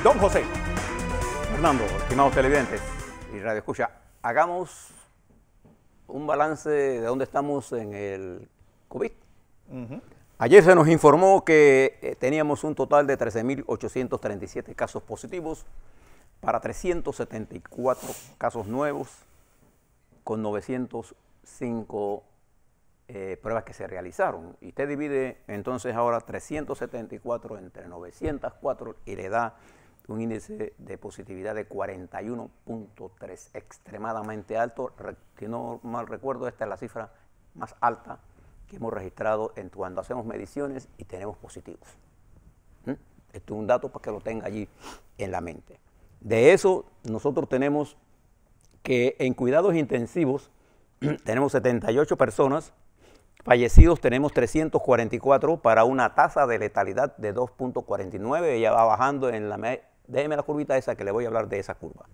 Don José. Fernando, estimados televidentes y radio escucha, hagamos un balance de dónde estamos en el COVID. Ayer se nos informó que teníamos un total de 13.837 casos positivos para 374 casos nuevos con 905 pruebas que se realizaron. Y usted divide entonces ahora 374 entre 904 y le da un índice de positividad de 41.3, extremadamente alto. Si no mal recuerdo, esta es la cifra más alta que hemos registrado en cuando hacemos mediciones y tenemos positivos. Esto es un dato para que lo tenga allí en la mente. De eso, nosotros tenemos que en cuidados intensivos tenemos 78 personas, fallecidos tenemos 344 para una tasa de letalidad de 2.49, ella va bajando en la... Déjeme la curvita esa que le voy a hablar de esa curva.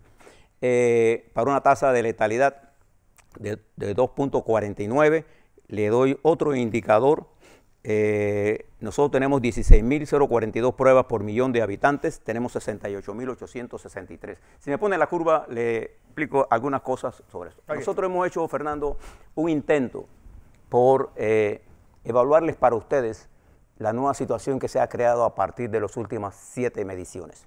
Para una tasa de letalidad de 2.49, le doy otro indicador. Nosotros tenemos 16.042 pruebas por millón de habitantes, tenemos 68.863. Si me pone la curva, le explico algunas cosas sobre eso. Nosotros hemos hecho, Fernando, un intento por evaluarles para ustedes la nueva situación que se ha creado a partir de las últimas 7 mediciones.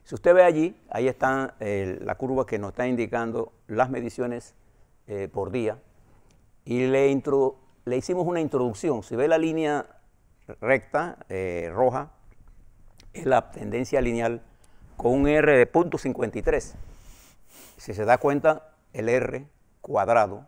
Si usted ve allí, ahí está la curva que nos está indicando las mediciones por día, y le hicimos una introducción. Si ve la línea recta, roja, es la tendencia lineal con un R de 0.53. Si se da cuenta, el R cuadrado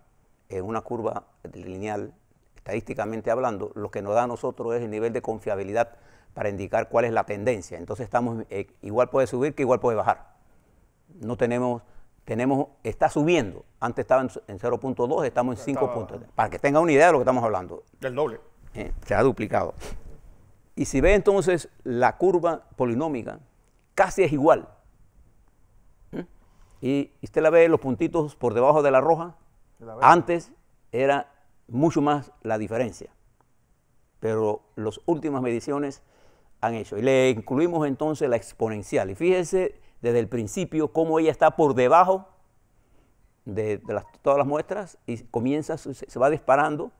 en una curva lineal, estadísticamente hablando, lo que nos da a nosotros es el nivel de confiabilidad para indicar cuál es la tendencia. Entonces estamos, igual puede subir que igual puede bajar. No tenemos, está subiendo. Antes estaba en 0.2, estamos en 5.3. Para que tenga una idea de lo que estamos hablando. Del doble. Se ha duplicado. Y si ve entonces la curva polinómica, casi es igual. Y usted la ve, los puntitos por debajo de la roja, antes era mucho más la diferencia. Pero las últimas mediciones han hecho. Y le incluimos entonces la exponencial. Y fíjese desde el principio cómo ella está por debajo de todas las muestras y comienza, se va disparando,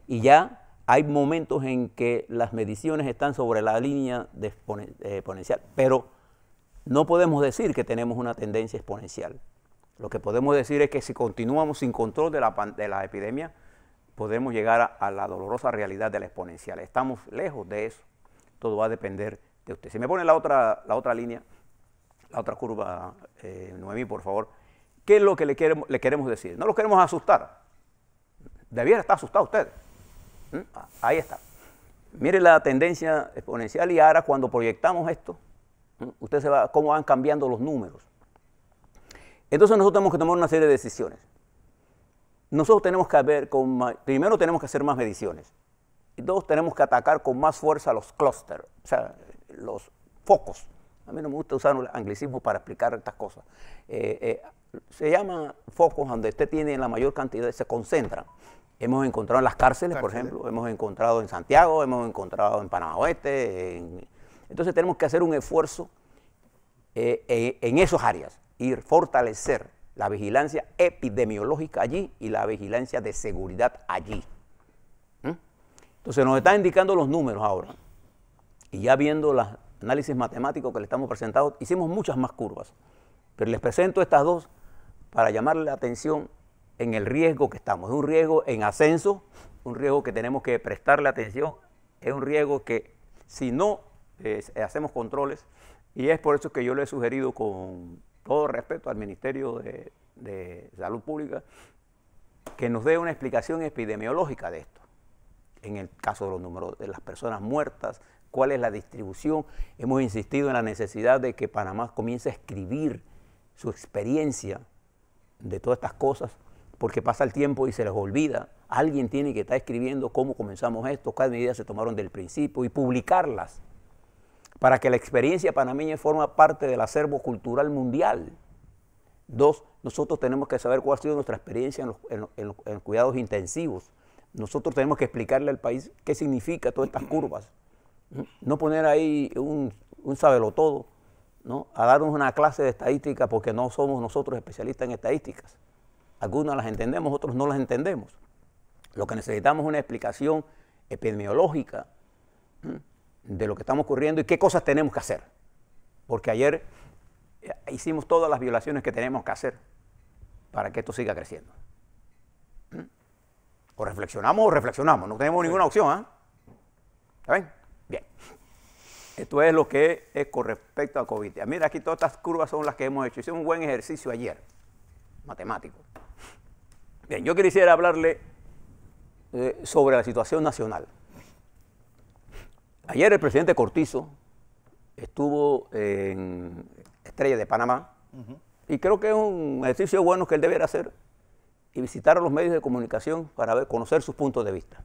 y ya hay momentos en que las mediciones están sobre la línea de exponencial. Pero no podemos decir que tenemos una tendencia exponencial. Lo que podemos decir es que si continuamos sin control de la epidemia, podemos llegar a la dolorosa realidad de la exponencial. Estamos lejos de eso. Todo va a depender de usted. Si me pone la otra línea, la otra curva, Noemí, por favor. ¿Qué es lo que le queremos decir? No lo queremos asustar. Debiera estar asustado usted. Ahí está. Mire la tendencia exponencial, y ahora cuando proyectamos esto, usted se va, cómo van cambiando los números. Entonces nosotros tenemos que tomar una serie de decisiones. Nosotros tenemos que ver primero tenemos que hacer más mediciones. Y dos, tenemos que atacar con más fuerza los clústeres, o sea, los focos. A mí no me gusta usar el anglicismo para explicar estas cosas. Se llama focos donde usted tiene la mayor cantidad, se concentra. Hemos encontrado en las cárceles, por ejemplo, hemos encontrado en Santiago, hemos encontrado en Panamá Oeste. Entonces tenemos que hacer un esfuerzo en esas áreas y fortalecer la vigilancia epidemiológica allí y la vigilancia de seguridad allí. Entonces nos están indicando los números ahora. Y ya viendo los análisis matemáticos que le estamos presentando, hicimos muchas más curvas. Pero les presento estas dos para llamarle la atención en el riesgo que estamos. Es un riesgo en ascenso, un riesgo que tenemos que prestarle atención. Es un riesgo que si no hacemos controles, y es por eso que yo le he sugerido con todo respeto al Ministerio de Salud Pública que nos dé una explicación epidemiológica de esto. En el caso de los números de las personas muertas, cuál es la distribución. Hemos insistido en la necesidad de que Panamá comience a escribir su experiencia de todas estas cosas, porque pasa el tiempo y se les olvida. Alguien tiene que estar escribiendo cómo comenzamos esto, qué medidas se tomaron del principio y publicarlas, para que la experiencia panameña forma parte del acervo cultural mundial. Dos, nosotros tenemos que saber cuál ha sido nuestra experiencia en los cuidados intensivos. Nosotros tenemos que explicarle al país qué significa todas estas curvas. No poner ahí un sabelotodo ¿no?, a darnos una clase de estadística porque no somos nosotros especialistas en estadísticas. Algunas las entendemos, otros no las entendemos. Lo que necesitamos es una explicación epidemiológica de lo que está ocurriendo y qué cosas tenemos que hacer. Porque ayer hicimos todas las violaciones que tenemos que hacer para que esto siga creciendo. O reflexionamos, no tenemos ninguna opción, ¿ah? ¿Está bien? Bien. Esto es lo que es con respecto a COVID. Mira, aquí todas estas curvas son las que hemos hecho. Hicimos un buen ejercicio ayer, matemático. Bien, yo quisiera hablarle sobre la situación nacional. Ayer el presidente Cortizo estuvo en Estrella de Panamá y creo que es un ejercicio bueno que él debiera hacer y visitar a los medios de comunicación para conocer sus puntos de vista.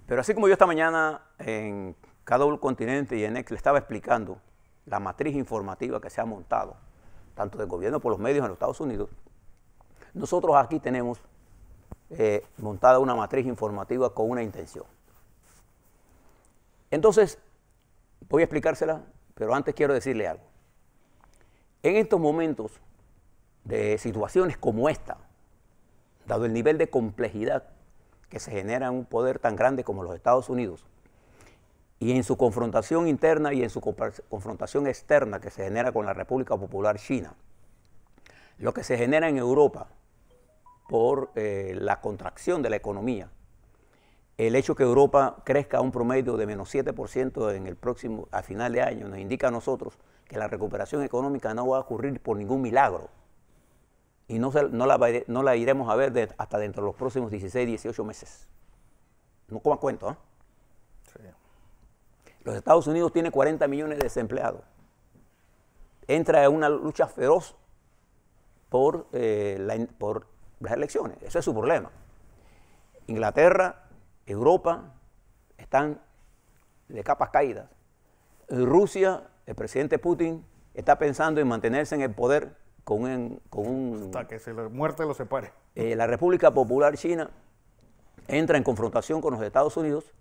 Pero así como yo esta mañana en Cada Continente y en X le estaba explicando la matriz informativa que se ha montado, tanto del gobierno por los medios en los Estados Unidos, nosotros aquí tenemos montada una matriz informativa con una intención. Entonces, voy a explicársela, pero antes quiero decirle algo. En estos momentos de situaciones como esta, dado el nivel de complejidad que se genera en un poder tan grande como los Estados Unidos, y en su confrontación interna y en su confrontación externa que se genera con la República Popular China, lo que se genera en Europa por la contracción de la economía, el hecho que Europa crezca a un promedio de menos 7% en el próximo, a final de año, nos indica a nosotros que la recuperación económica no va a ocurrir por ningún milagro y no la iremos a ver hasta dentro de los próximos 16, 18 meses. No coma cuento, ¿eh? Sí. Los Estados Unidos tienen 40 millones de desempleados. Entra en una lucha feroz por las elecciones. Ese es su problema. Inglaterra, Europa están de capas caídas. Rusia, el presidente Putin está pensando en mantenerse en el poder hasta que la muerte lo separe. La República Popular China entra en confrontación con los Estados Unidos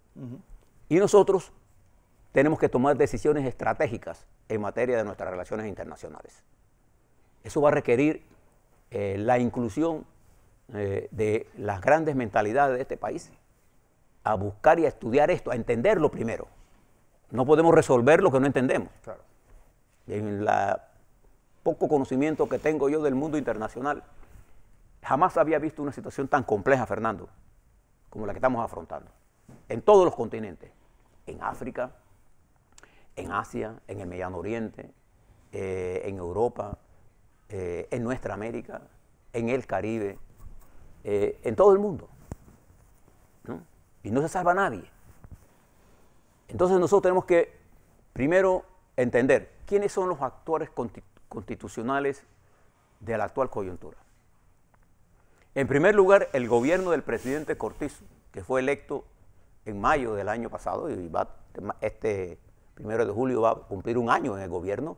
y nosotros tenemos que tomar decisiones estratégicas en materia de nuestras relaciones internacionales. Eso va a requerir la inclusión de las grandes mentalidades de este país a buscar y a estudiar esto, a entenderlo primero. No podemos resolver lo que no entendemos. Claro. En la poco conocimiento que tengo yo del mundo internacional, jamás había visto una situación tan compleja, Fernando, como la que estamos afrontando. En todos los continentes, en África, en Asia, en el Mediano Oriente, en Europa, en nuestra América, en el Caribe, en todo el mundo, ¿no? Y no se salva nadie. Entonces nosotros tenemos que primero entender quiénes son los actores constitucionales de la actual coyuntura. En primer lugar, el gobierno del presidente Cortizo, que fue electo en mayo del año pasado y este 1 de julio va a cumplir un año en el gobierno,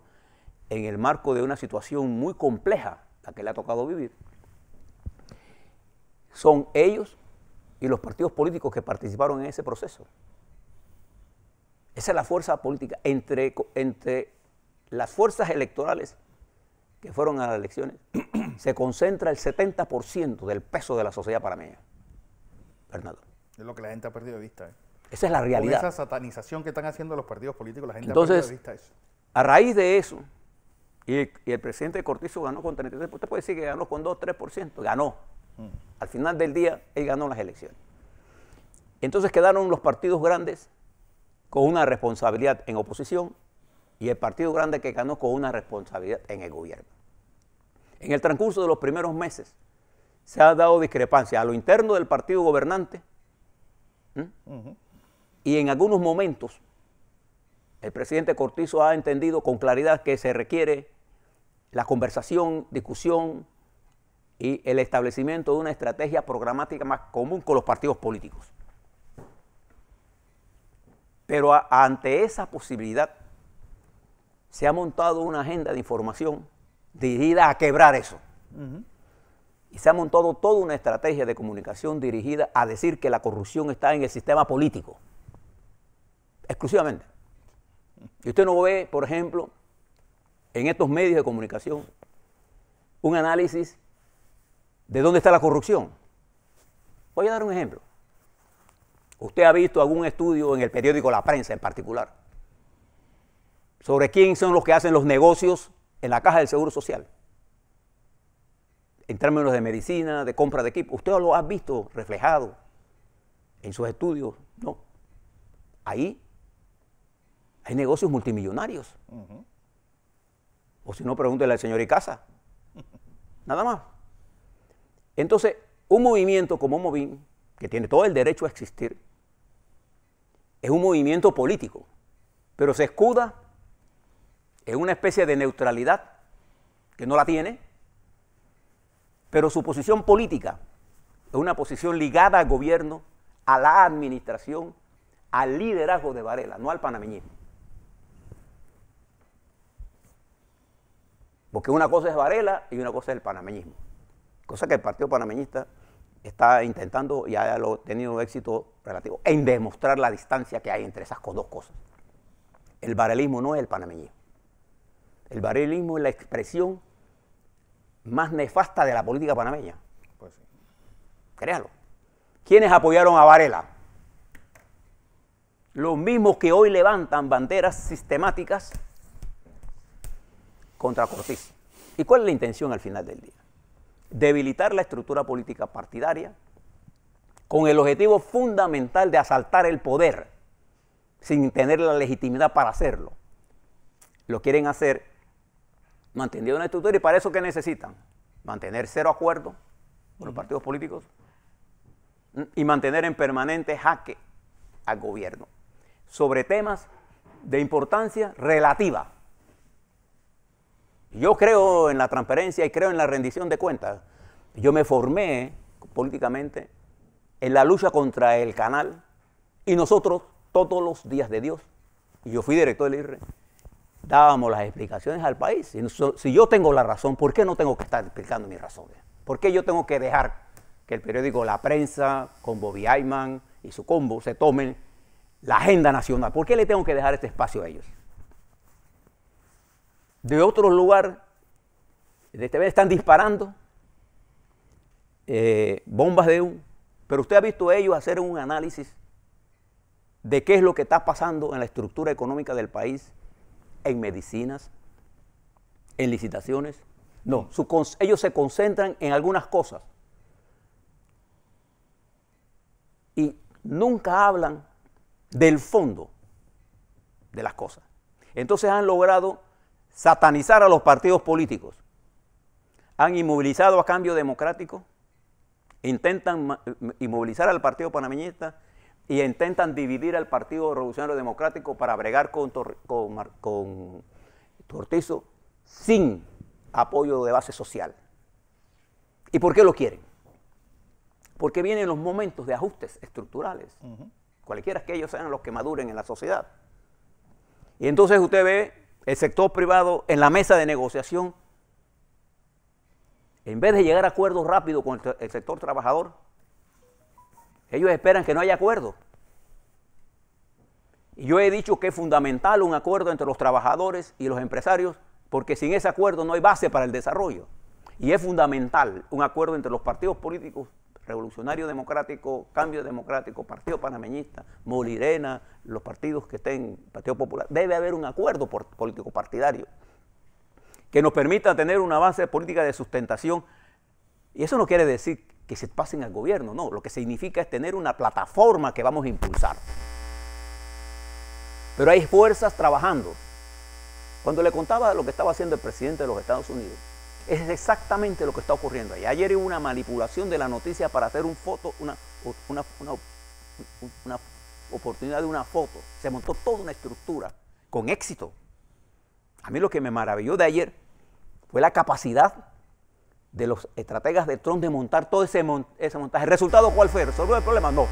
en el marco de una situación muy compleja la que le ha tocado vivir. Son ellos y los partidos políticos que participaron en ese proceso. Esa es la fuerza política. Entre las fuerzas electorales que fueron a las elecciones, se concentra el 70% del peso de la sociedad panameña. Fernando. Es lo que la gente ha perdido de vista. Esa es la realidad. Con esa satanización que están haciendo los partidos políticos, la gente Entonces, ha perdido de vista eso. A raíz de eso, y el presidente Cortizo ganó con 33%, usted puede decir que ganó con 2, 3%, ganó. Al final del día, él ganó las elecciones. Entonces quedaron los partidos grandes con una responsabilidad en oposición y el partido grande que ganó con una responsabilidad en el gobierno. En el transcurso de los primeros meses se ha dado discrepancia a lo interno del partido gobernante y en algunos momentos el presidente Cortizo ha entendido con claridad que se requiere la conversación, discusión y el establecimiento de una estrategia programática más común con los partidos políticos. Pero ante esa posibilidad se ha montado una agenda de información dirigida a quebrar eso. Y se ha montado toda una estrategia de comunicación dirigida a decir que la corrupción está en el sistema político, exclusivamente. Y usted no ve, por ejemplo, en estos medios de comunicación, un análisis de dónde está la corrupción. Voy a dar un ejemplo. ¿Usted ha visto algún estudio en el periódico La Prensa en particular sobre quién son los que hacen los negocios en la caja del Seguro Social? En términos de medicina, de compra de equipo. ¿Usted lo ha visto reflejado en sus estudios? No. Ahí hay negocios multimillonarios. O si no, pregúntele al señor Icaza. Nada más. Entonces, un movimiento como Movín, que tiene todo el derecho a existir, es un movimiento político, pero se escuda en una especie de neutralidad que no la tiene, pero su posición política es una posición ligada al gobierno, a la administración, al liderazgo de Varela, no al panameñismo. Porque una cosa es Varela y una cosa es el panameñismo. Cosa que el Partido Panameñista está intentando y ha tenido éxito relativo en demostrar la distancia que hay entre esas dos cosas. El varelismo no es el panameñismo. El varelismo es la expresión más nefasta de la política panameña. Pues sí. Créalo. ¿Quiénes apoyaron a Varela? Los mismos que hoy levantan banderas sistemáticas contra Cortiz. ¿Y cuál es la intención al final del día? Debilitar la estructura política partidaria con el objetivo fundamental de asaltar el poder sin tener la legitimidad para hacerlo. Lo quieren hacer manteniendo una estructura y para eso ¿qué necesitan? Mantener cero acuerdo con los partidos políticos y mantener en permanente jaque al gobierno sobre temas de importancia relativa. Yo creo en la transparencia y creo en la rendición de cuentas. Yo me formé políticamente en la lucha contra el canal y nosotros todos los días de Dios, y yo fui director del IRRE, dábamos las explicaciones al país. Si yo tengo la razón, ¿por qué no tengo que estar explicando mis razones? ¿Por qué yo tengo que dejar que el periódico La Prensa, con Bobby Ayman y su combo, se tomen la agenda nacional? ¿Por qué le tengo que dejar este espacio a ellos? De otro lugar, de esta vez están disparando bombas de humo, pero usted ha visto ellos hacer un análisis de qué es lo que está pasando en la estructura económica del país, en medicinas, en licitaciones. No, ellos se concentran en algunas cosas y nunca hablan del fondo de las cosas. Entonces han logrado satanizar a los partidos políticos, han inmovilizado a Cambio Democrático, intentan inmovilizar al Partido Panameñista y intentan dividir al Partido Revolucionario Democrático para bregar con Cortizo sin apoyo de base social. ¿Y por qué lo quieren? Porque vienen los momentos de ajustes estructurales, cualquiera que ellos sean los que maduren en la sociedad. Y entonces usted ve el sector privado en la mesa de negociación, en vez de llegar a acuerdos rápidos con el sector trabajador, ellos esperan que no haya acuerdo. Y yo he dicho que es fundamental un acuerdo entre los trabajadores y los empresarios, porque sin ese acuerdo no hay base para el desarrollo. Y es fundamental un acuerdo entre los partidos políticos, Revolucionario Democrático, Cambio Democrático, Partido Panameñista, Molirena, los partidos que estén, Partido Popular. Debe haber un acuerdo político partidario que nos permita tener una base política de sustentación. Y eso no quiere decir que se pasen al gobierno, no. Lo que significa es tener una plataforma que vamos a impulsar. Pero hay fuerzas trabajando. Cuando le contaba lo que estaba haciendo el presidente de los Estados Unidos, es exactamente lo que está ocurriendo ahí. Ayer hubo una manipulación de la noticia para hacer una oportunidad de una foto. Se montó toda una estructura con éxito. A mí lo que me maravilló de ayer fue la capacidad de los estrategas de Trump de montar todo ese montaje. ¿El resultado cuál fue? ¿Resolvió el problema? No.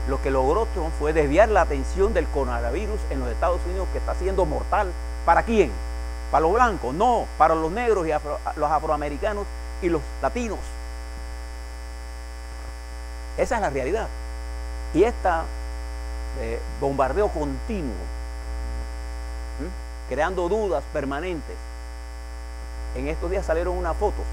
Lo que logró Trump fue desviar la atención del coronavirus en los Estados Unidos, que está siendo mortal. ¿Para quién? ¿Para los blancos? No, para los negros y los afroamericanos y los latinos. Esa es la realidad. Y este bombardeo continuo creando dudas permanentes. En estos días salieron unas fotos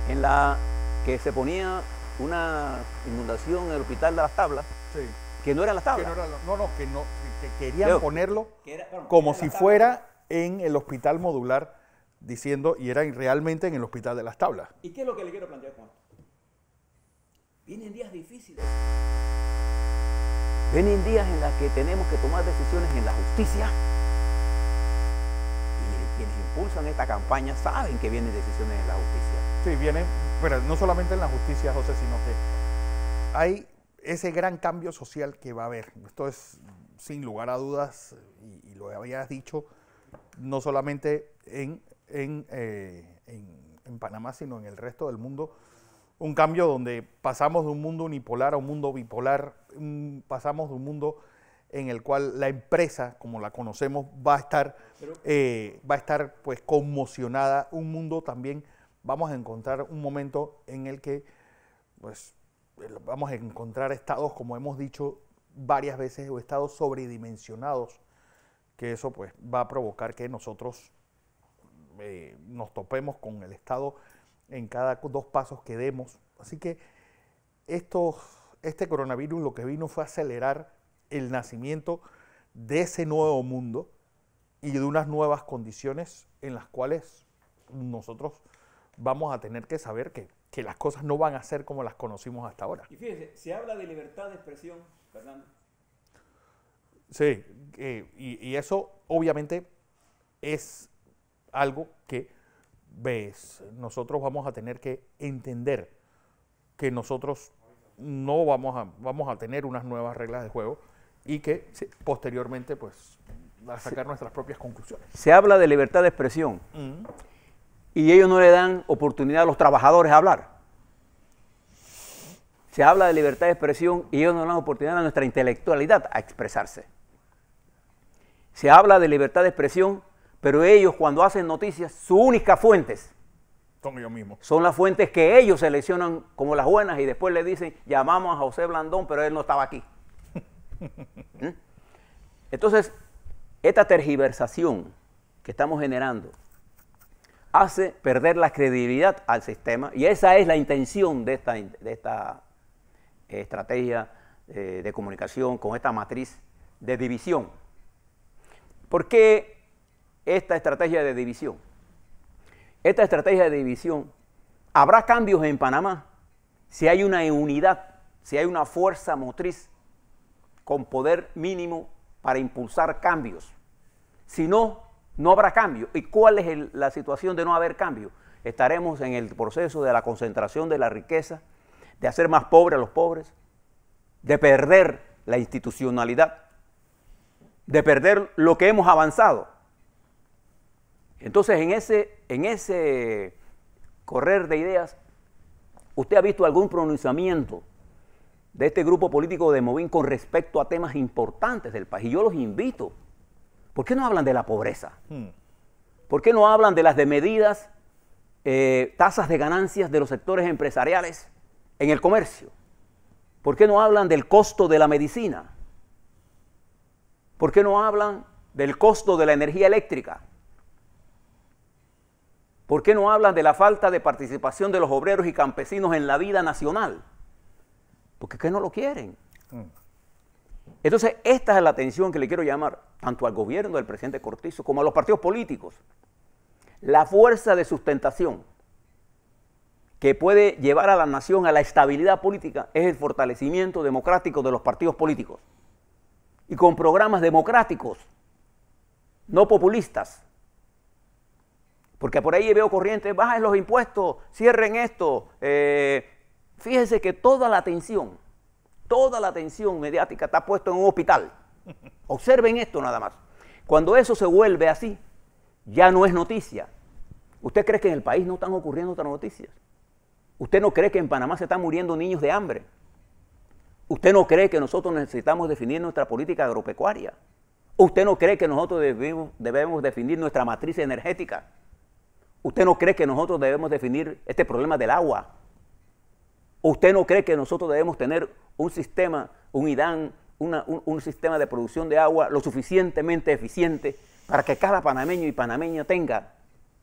en la que se ponía una inundación en el Hospital de las Tablas, Sí. que no eran las Que tablas. que querían Leo, ponerlo bueno, como que si eran las fuera en el hospital modular, diciendo, y era realmente en el Hospital de las Tablas. ¿Y qué es lo que le quiero plantear con esto? Vienen días difíciles. Vienen días en los que tenemos que tomar decisiones en la justicia. Y quienes impulsan esta campaña saben que vienen decisiones en la justicia. Sí, vienen, pero no solamente en la justicia, José, sino que hay ese gran cambio social que va a haber. Esto es, sin lugar a dudas, y lo habías dicho, no solamente en Panamá, sino en el resto del mundo, un cambio donde pasamos de un mundo unipolar a un mundo bipolar, pasamos de un mundo en el cual la empresa, como la conocemos, va a estar pues conmocionada, un mundo también, vamos a encontrar un momento en el que pues vamos a encontrar estados, como hemos dicho varias veces, o estados sobredimensionados, que eso pues va a provocar que nosotros nos topemos con el Estado en cada 2 pasos que demos. Así que este coronavirus lo que vino fue acelerar el nacimiento de ese nuevo mundo y de unas nuevas condiciones en las cuales nosotros vamos a tener que saber que las cosas no van a ser como las conocimos hasta ahora. Y fíjese, se habla de libertad de expresión, Fernando. Sí, y eso obviamente es algo que nosotros vamos a tener que entender, que nosotros no vamos a tener unas nuevas reglas de juego y que posteriormente pues a sacar nuestras propias conclusiones. Se habla de libertad de expresión y ellos no le dan oportunidad a los trabajadores a hablar. Se habla de libertad de expresión y ellos no le dan oportunidad a nuestra intelectualidad a expresarse. Se habla de libertad de expresión, pero ellos cuando hacen noticias, sus únicas fuentes Son ellos mismos. son las fuentes que ellos seleccionan como las buenas y después le dicen, llamamos a José Blandón, pero él no estaba aquí. Entonces, esta tergiversación que estamos generando hace perder la credibilidad al sistema y esa es la intención de esta estrategia de comunicación con esta matriz de división. ¿Por qué esta estrategia de división? Esta estrategia de división, habrá cambios en Panamá si hay una unidad, si hay una fuerza motriz con poder mínimo para impulsar cambios. Si no, no habrá cambio. ¿Y cuál es la situación de no haber cambio? Estaremos en el proceso de la concentración de la riqueza, de hacer más pobres a los pobres, de perder la institucionalidad, de perder lo que hemos avanzado. Entonces, en ese correr de ideas, ¿usted ha visto algún pronunciamiento de este grupo político de Movín con respecto a temas importantes del país? Y yo los invito. ¿Por qué no hablan de la pobreza? ¿Por qué no hablan de las desmedidas tasas de ganancias de los sectores empresariales en el comercio? ¿Por qué no hablan del costo de la medicina? ¿Por qué no hablan del costo de la energía eléctrica? ¿Por qué no hablan de la falta de participación de los obreros y campesinos en la vida nacional? Porque es que no lo quieren. Entonces, esta es la atención que le quiero llamar tanto al gobierno del presidente Cortizo como a los partidos políticos. La fuerza de sustentación que puede llevar a la nación a la estabilidad política es el fortalecimiento democrático de los partidos políticos y con programas democráticos, no populistas. Porque por ahí veo corrientes, bajen los impuestos, cierren esto. Fíjense que toda la atención mediática está puesta en un hospital. Observen esto nada más. Cuando eso se vuelve así, ya no es noticia. ¿Usted cree que en el país no están ocurriendo otras noticias? ¿Usted no cree que en Panamá se están muriendo niños de hambre? ¿Usted no cree que nosotros necesitamos definir nuestra política agropecuaria? ¿Usted no cree que nosotros debemos definir nuestra matriz energética? ¿Usted no cree que nosotros debemos definir este problema del agua? ¿Usted no cree que nosotros debemos tener un sistema, un IDAN, un sistema de producción de agua lo suficientemente eficiente para que cada panameño y panameña tenga,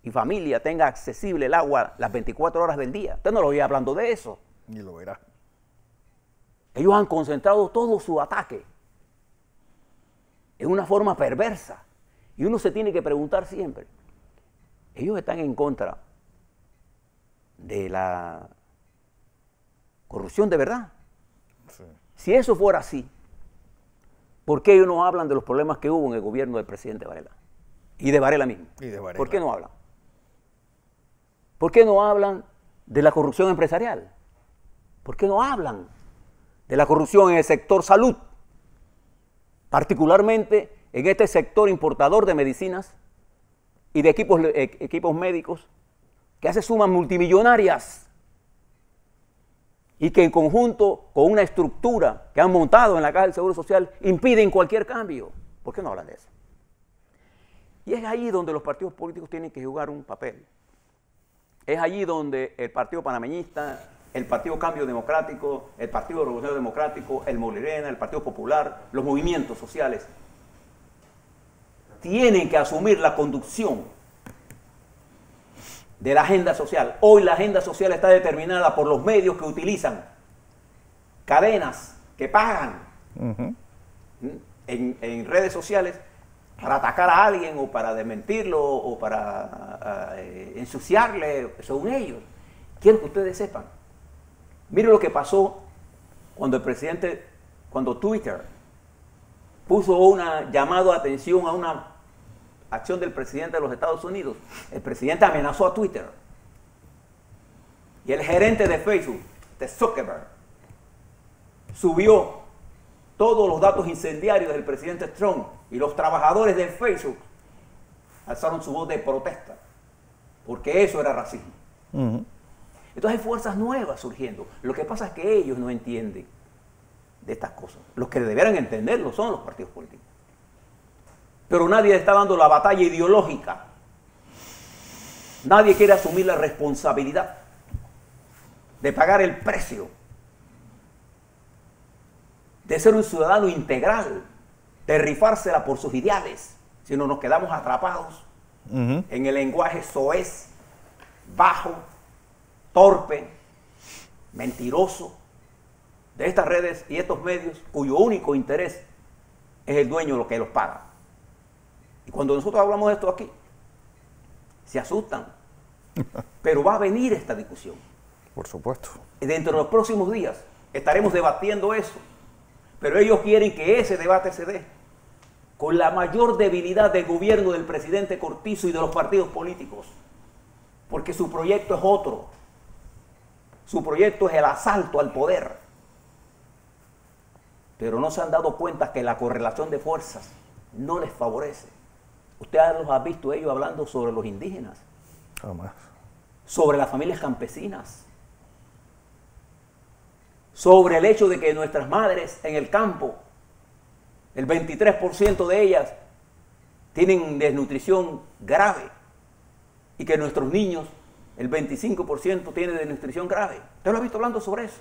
y familia tenga accesible el agua las 24 horas del día. Usted no lo oye hablando de eso. Ni lo verá. Ellos han concentrado todo su ataque en una forma perversa. Y uno se tiene que preguntar siempre, ellos están en contra de la corrupción de verdad. Sí. Si eso fuera así, ¿por qué ellos no hablan de los problemas que hubo en el gobierno del presidente Varela? Y de Varela mismo. ¿Por qué no hablan? ¿Por qué no hablan de la corrupción empresarial? ¿Por qué no hablan de la corrupción en el sector salud? Particularmente en este sector importador de medicinas y de equipos médicos que hace sumas multimillonarias y que en conjunto con una estructura que han montado en la Caja del Seguro Social impiden cualquier cambio. ¿Por qué no hablan de eso? Y es ahí donde los partidos políticos tienen que jugar un papel. Es allí donde el Partido Panameñista, el Partido Cambio Democrático, el Partido Revolucionario Democrático, el Molirena, el Partido Popular, los movimientos sociales, tienen que asumir la conducción de la agenda social. Hoy la agenda social está determinada por los medios que utilizan, cadenas que pagan en redes sociales para atacar a alguien o para desmentirlo o para ensuciarle, según ellos. Quiero que ustedes sepan. Miren lo que pasó cuando cuando Twitter puso una llamado de atención a una acción del presidente de los Estados Unidos. El presidente amenazó a Twitter. Y el gerente de Facebook, de Zuckerberg, subió todos los datos incendiarios del presidente Trump, y los trabajadores de Facebook alzaron su voz de protesta, porque eso era racismo. Entonces hay fuerzas nuevas surgiendo. Lo que pasa es que ellos no entienden de estas cosas. Los que debieran entenderlo son los partidos políticos. Pero nadie está dando la batalla ideológica. Nadie quiere asumir la responsabilidad de pagar el precio de ser un ciudadano integral, de rifársela por sus ideales, sino nos quedamos atrapados en el lenguaje soez, bajo, torpe, mentiroso de estas redes y estos medios cuyo único interés es el dueño lo que los paga. Y cuando nosotros hablamos de esto aquí, se asustan. Pero va a venir esta discusión. Por supuesto. Y dentro de los próximos días estaremos debatiendo eso. Pero ellos quieren que ese debate se dé con la mayor debilidad del gobierno del presidente Cortizo y de los partidos políticos. Porque su proyecto es otro. Su proyecto es el asalto al poder. Pero no se han dado cuenta que la correlación de fuerzas no les favorece. Ustedes los han visto ellos hablando sobre los indígenas. Jamás. Sobre las familias campesinas. Sobre el hecho de que nuestras madres en el campo, el 23% de ellas tienen desnutrición grave y que nuestros niños, el 25% tienen desnutrición grave. ¿Usted lo ha visto hablando sobre eso?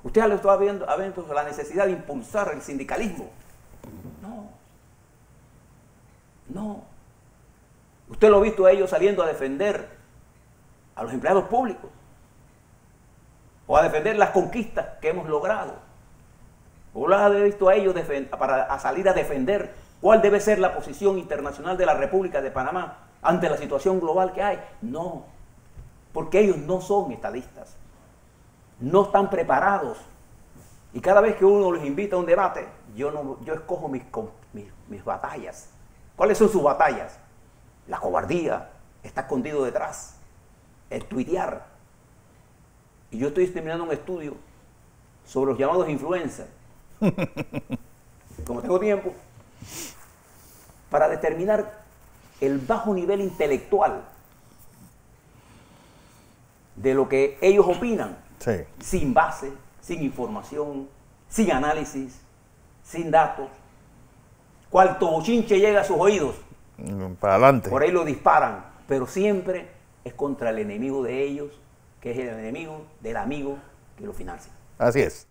¿Usted lo está viendo la necesidad de impulsar el sindicalismo? No. Usted lo ha visto a ellos saliendo a defender a los empleados públicos o a defender las conquistas que hemos logrado. ¿O los ha visto a ellos a salir a defender cuál debe ser la posición internacional de la República de Panamá ante la situación global que hay? No, porque ellos no son estadistas, no están preparados. Y cada vez que uno los invita a un debate, yo escojo mis batallas. ¿Cuáles son sus batallas? La cobardía está escondido detrás, el tuitear. Y yo estoy terminando un estudio sobre los llamados influencers, como tengo tiempo, para determinar el bajo nivel intelectual de lo que ellos opinan, sí, sin base, sin información, sin análisis, sin datos. Cual tobochinche llega a sus oídos, para adelante. Por ahí lo disparan, pero siempre es contra el enemigo de ellos, que es el enemigo del amigo que lo financia. Así es.